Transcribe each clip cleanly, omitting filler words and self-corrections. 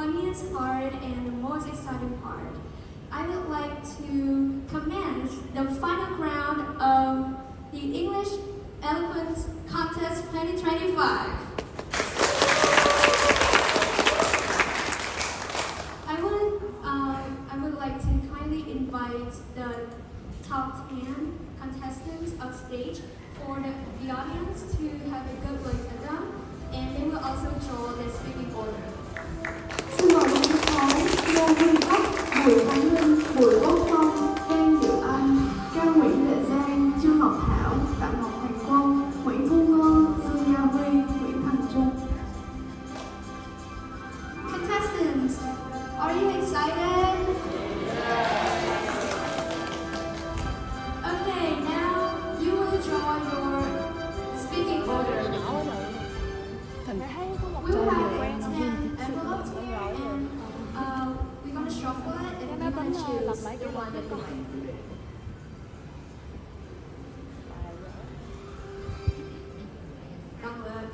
funniest part and the most exciting part. I would like to commend the final round of the English Eloquence Contest 2025. I would like to kindly invite the top 10 contestants up stage for the audience to have a good look at them, and they will also draw their speaking order. Xin mời ban giám khảo Ngô Minh Bắc, Bùi Khánh Linh, Bùi Quốc Phong, Đan Diệu Anh, Cao Nguyễn Lệ Giang, Trương Ngọc Thảo, Phạm Ngọc Hoàng Quân, Nguyễn Thu Ngân, Dương Gia Huy, Nguyễn Thành Trung. Contestants, are you excited? Okay, now you will draw your speaking order. We will have 10 envelopes here, and we're going to shuffle it, and we're going to choose the one that you like. Don't look.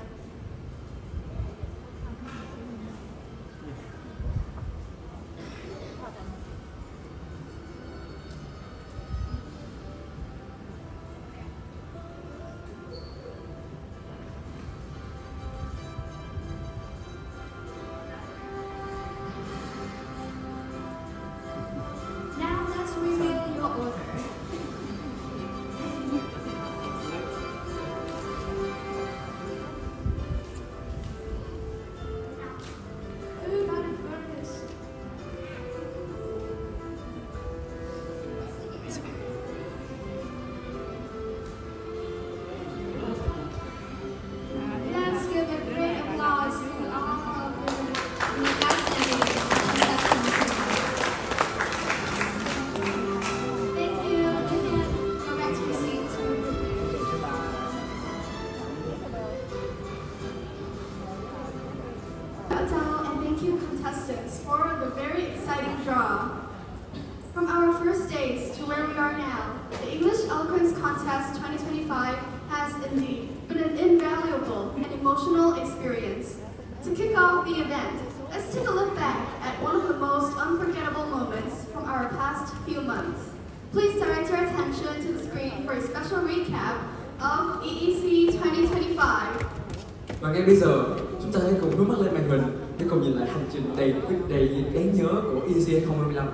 Now let's reveal your order. Who got it first? Let's give a great applause to all of the outstanding contestants. Thank you, and go back to your seats. And thank you, contestants, for the very exciting draw. From our first days to where we are now, the English Eloquence Contest 2025 has indeed been an invaluable and emotional experience. To kick off the event, let's take a look back at one of the most unforgettable moments from our past few months. Please direct your attention to the screen for a special recap of EEC 2025. Và ngay bây giờ, chúng ta hãy cùng hướng mắt lên màn hình để cùng nhìn lại hành trình đầy đáng nhớ của EEC 2025.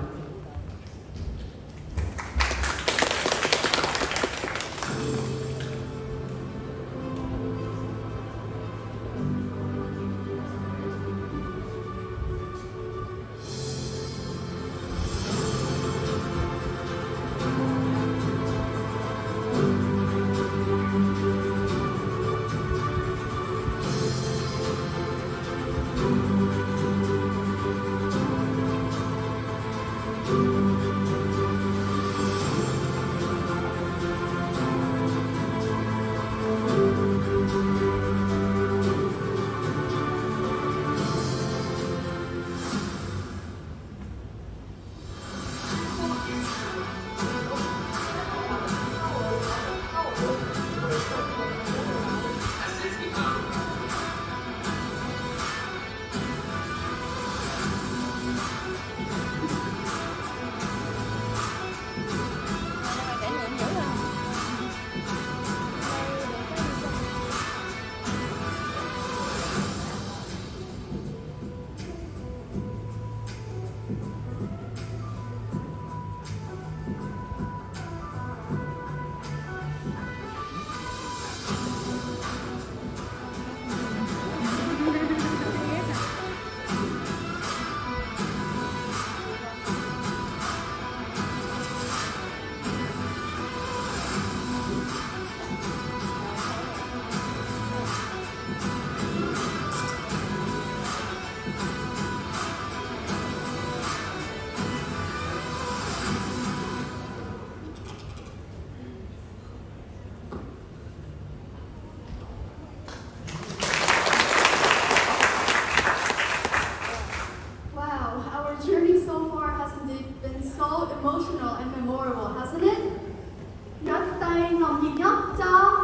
emotional and memorable, hasn't it? Nhấc tay nồng nhiệt nhất cho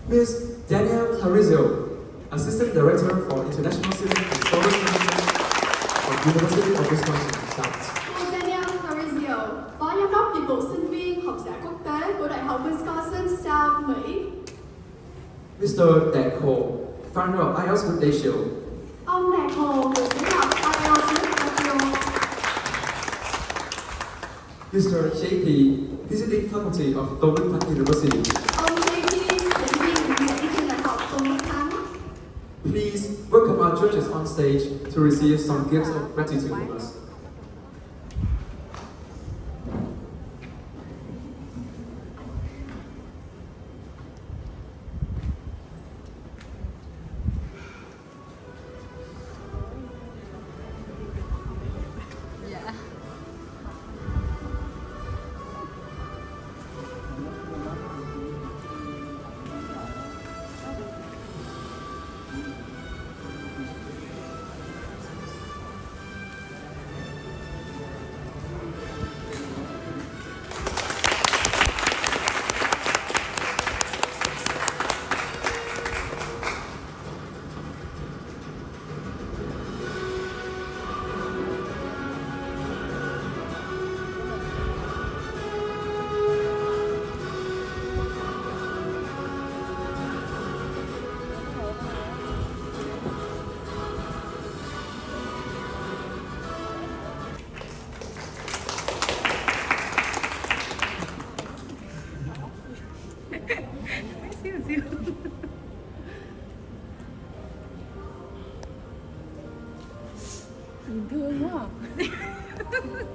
Ms. Danielle Clarizio, Assistant Director for International Student and Scholars Commission for University of Wisconsin starts. Cô Daniel Fabrizio, Phó Giám đốc Dịch vụ Sinh viên Học giả Quốc tế của Đại học Wisconsin, South Mỹ. Mr. Dan Cole, founder of IELTS with Ratio. Ông Đạt Hồ, người sáng lập IELTS with Ratio. Mr. J.P., visiting faculty of Tô Đức Thắng University. Ông JP, giảng viên giảng dạy trên Đại học Tôn Đức Thắng. Please welcome our judges on stage to receive some gifts of gratitude from us. Nhìn thương quá à.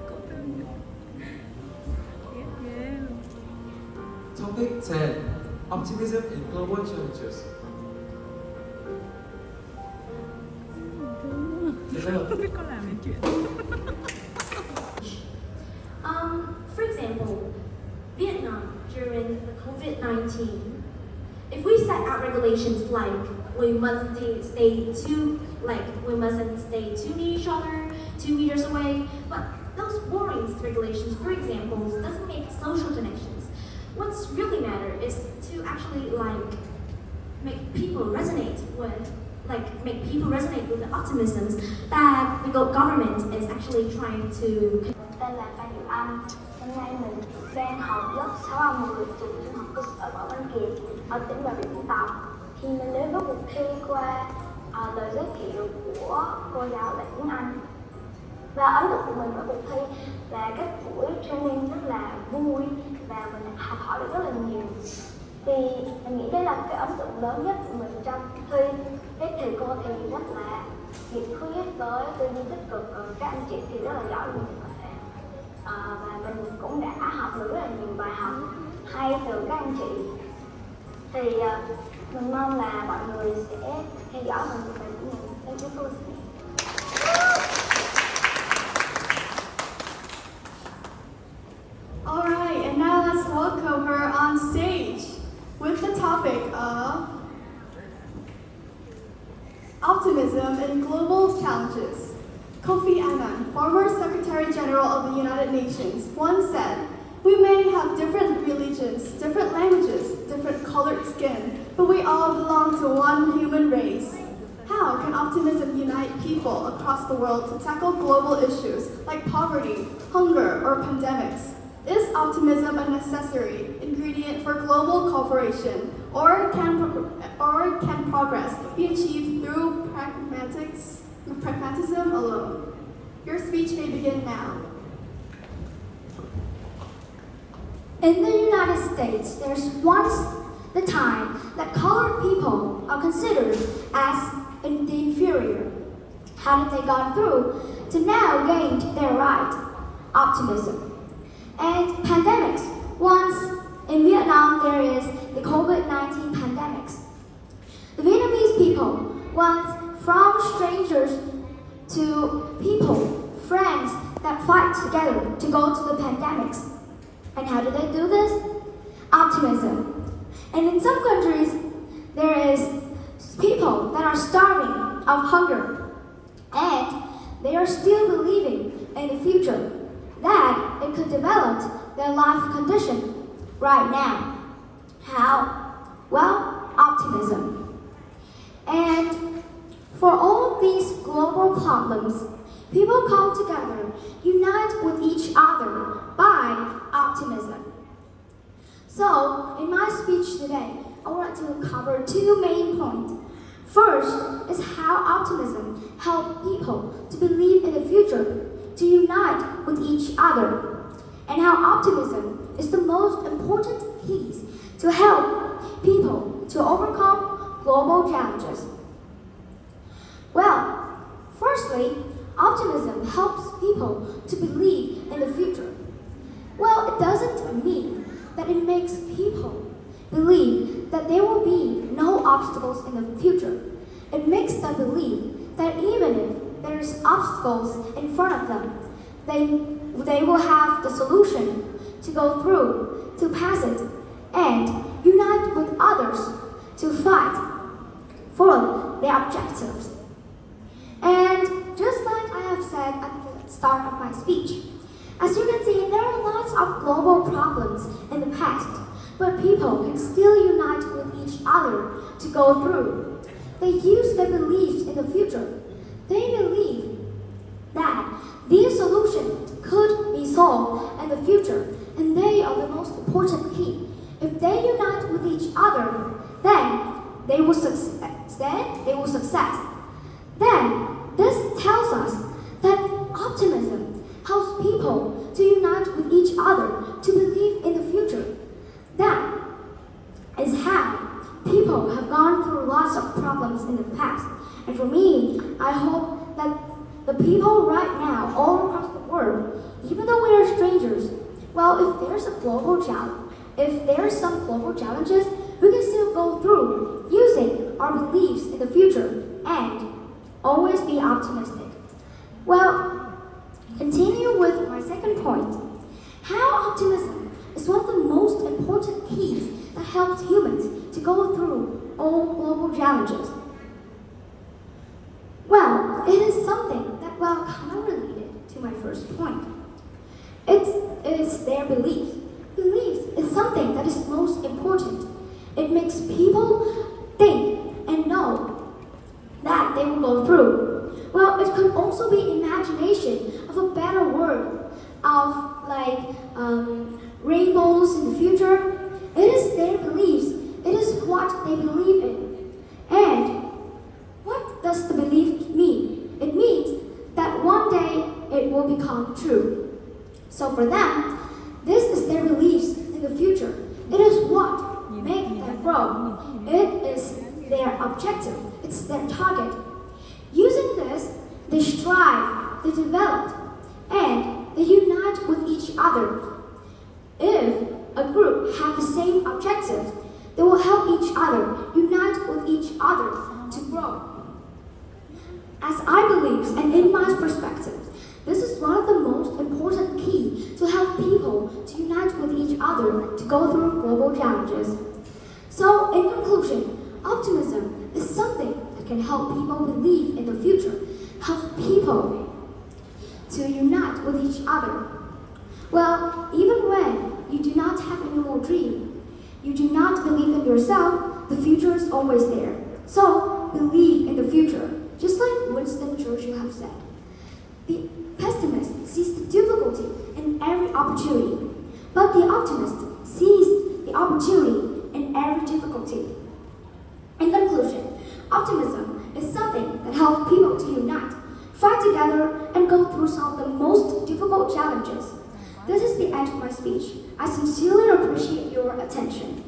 Cổ thương. Ghê. Topic 10. Optimism in Global Challenges. Không biết có làm những chuyện. For example, Vietnam during the COVID-19, if we set out regulations like we mustn't stay too near each other, 2 meters away, but those boring regulations, for example, doesn't make social connections. What's really matter is to actually make people resonate with the optimisms that the government is actually trying to. Tên là Phan Diệu Anh. Hôm nay mình đang học lớp 6A10 trường trung học cơ sở Võ Văn Kiệt ở tỉnh Bà Rịa Vũng Tàu. Thì mình đến với cuộc thi qua lời giới thiệu của cô giáo dạy tiếng Anh. Và ấn tượng của mình với cuộc thi là các buổi training rất là vui và mình học hỏi được rất là nhiều. Thì mình nghĩ đây là cái ấn tượng lớn nhất của mình trong thi. Các thầy cô thì rất là nhiệt huyết với tư duy tích cực, các anh chị thì rất là giỏi luôn có thể. Và mình cũng đã học được rất là nhiều bài học hay từ các anh chị. Thì mình mong là mọi người sẽ theo dõi mình của mình. Thank you for listening. Alright, and now let's welcome her on stage with the topic of optimism in global challenges. Kofi Annan, former Secretary General of the United Nations, once said, "We may have different religions, different languages, different colored skin, but we all belong to one human race." How can optimism unite people across the world to tackle global issues like poverty, hunger, or pandemics? Is optimism a necessary ingredient for global cooperation, or can progress be achieved through pragmatism alone? Your speech may begin now. In the United States, there's once the time that colored people are considered as the inferior. How did they got through to now gain their right? Optimism. And pandemics. Once in Vietnam, there is the COVID-19 pandemics. The Vietnamese people went from strangers to people, friends that fight together to go to the pandemics. And how do they do this? Optimism. And in some countries, there is people that are starving of hunger. And they are still believing in the future that it could develop their life condition right now. How? Well, optimism. And for all these global problems, People come together, unite with each other by optimism. So, in my speech today, I would like to cover two main points. First is how optimism helps people to believe in the future, to unite with each other, and how optimism is the most important piece to help people to overcome global challenges. Well, firstly, optimism helps people to believe in the future. Well, it doesn't mean that it makes people believe that there will be no obstacles in the future. It makes them believe that even if there's obstacles in front of them, they will have the solution to go through, to pass it, and unite with others to fight for their objectives. And just like I have said at the start of my speech, as you can see, there are lots of global problems in the past, but people can still unite with each other to go through. They use their beliefs in the future. They believe that these solutions could be solved in the future, and they are the most important key. If they unite with each other, then they will success. Then this tells us that optimism helps people to unite with each other to believe in the future. That is how people have gone through lots of problems in the past. And for me, I hope that the people right now all across the world, even though we are strangers, well, if there's some global challenges, we can still go through using our beliefs in the future and always be optimistic. Well, continue with my second point. How optimism is one of the most important keys that helps humans to go through all global challenges. Well, it is something that kind of related to my first point. It is their beliefs. Beliefs is something that is most important. It makes people think and know that they will go through. Well, it could also be imagination of a better world, of rainbows in the future. It is their beliefs. It is what they believe in. And what does the belief mean? It means that one day it will become true. So for them, this is their beliefs in the future. It is what makes them grow. It is their objective. It's their target. Using this, they strive, they develop, and they unite with each other. If a group have the same objective, they will help each other, unite with each other to grow. As I believe, and in my perspective, this is one of the most important keys to help people to unite with each other to go through global challenges. So, in conclusion, optimism is something that can help people believe in the future, help people to unite with each other. Well, even when you do not have any more dream, you do not believe in yourself, the future is always there. So, believe in the future, just like Winston Churchill have said. The pessimist sees the difficulty in every opportunity, but the optimist sees the opportunity in every difficulty. In conclusion, optimism is something that helps people to unite, fight together, and go through some of the most difficult challenges. This is the end of my speech. I sincerely appreciate your attention.